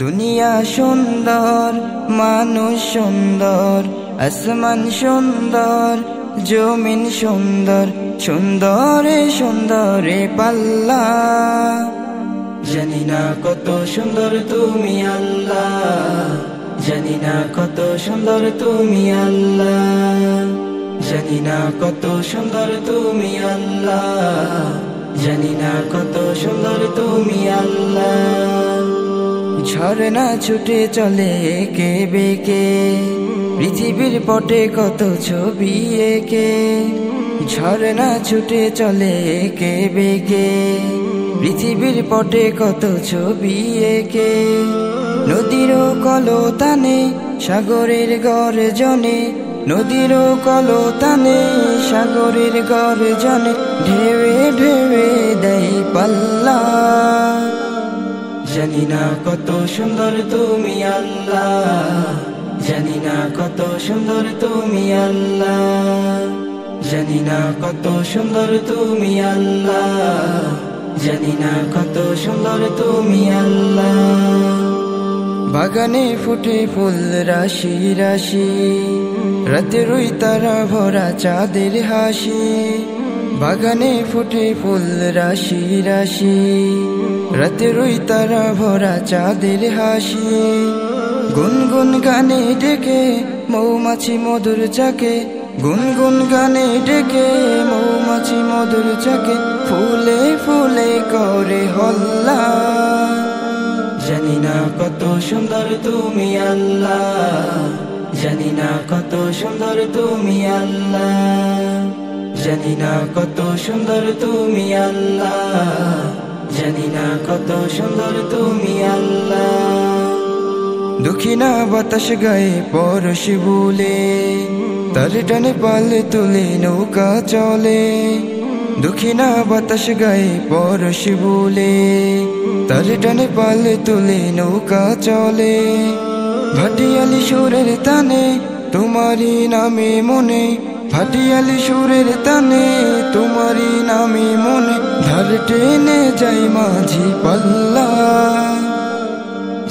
দুনিয়া সুন্দর, মানুষ সুন্দর, আসমান সুন্দর, জমিন সুন্দর, সুন্দরে সুন্দরে পাল্লা। জানি না কত সুন্দর তুমি আল্লাহ, জানি না কত সুন্দর তুমি আল্লাহ, জানি না কত সুন্দর তুমি আল্লাহ, জানি না কত সুন্দর তুমি আল্লাহ। ঝরনা ছুটে চলে একে বেঁকে, পৃথিবীর পটে কত ছবি এঁকে। ঝরনা ছুটে চলে একে বেঁকে, পৃথিবীর পটে কত ছবি এঁকে। নদীর কলতানে সাগরের গর্জনে, নদীর কলতানে সাগরের গর্জনে, ঢেউে ঢেউে দেয় পাল্লা। জানি না কত সুন্দর তুমি আল্লাহ, জানি না কত সুন্দর তুমি আল্লাহ, জানি না কত সুন্দর তুমি আল্লাহ, জানি না কত সুন্দর তুমি আল্লাহ। বাগানে ফুটে ফুল রাশি রাশি, রাতেরই তারা ভরা চাঁদের হাসি। বাগানে ফুটে ফুল রাশি রাশি, রাতেরই তারা ভরা চাঁদের হাসি। গুনগুন গানে ডেকে মৌমাছি মধুর চাকে, গুনগুন গানে ডেকে মৌমাছি মধুর চাকে, ফুলে ফুলে করে হল্লা। জানি না কত সুন্দর তুমি আল্লাহ, জানি না কত সুন্দর তুমি আল্লাহ, জানি না কত সুন্দর তুমি আল্লাহ, জানি না কত সুন্দর তুমি আল্লাহ। দক্ষিণা বাতাস গায়ে পরশি বলে, তার টানে পাল তুলে নৌকা চলে। দক্ষিণা বাতাস গায়ে পরশি বলে, তার টানে পাল তুলে নৌকা চলে। ভাটিয়ালি সুরের তানে তোমারই নামে মনে, ভাটিয়ালি সুরের তানে তোমারই নামে মনে, ধার টেনে যাই মাঝি পাল্লা।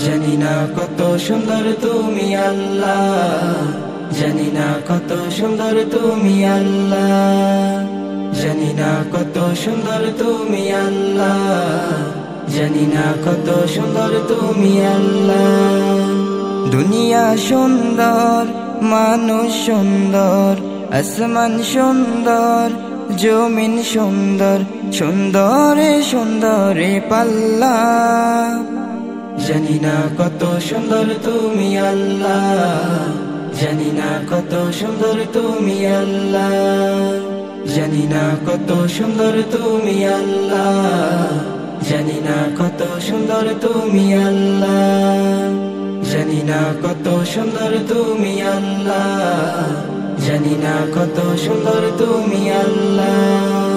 জানি না কত সুন্দর তুমি আল্লাহ, জানি না কত সুন্দর তুমি আল্লাহ, জানি না কত সুন্দর তুমি আল্লাহ, জানি না কত সুন্দর তুমি আল্লাহ। দুনিয়া সুন্দর, মানুষ সুন্দর, আসমান সুন্দর, জমিন সুন্দর, সুন্দরে সুন্দরে পাল্লা। জানি না কত সুন্দর তুমি আল্লাহ, জানি না কত সুন্দর তুমি আল্লাহ, জানি না কত সুন্দর তুমি আল্লাহ, জানি না কত সুন্দর তুমি আল্লাহ, জানি না কত সুন্দর তুমি আল্লাহ, জানি না কত সুন্দর তুমি আল্লাহ।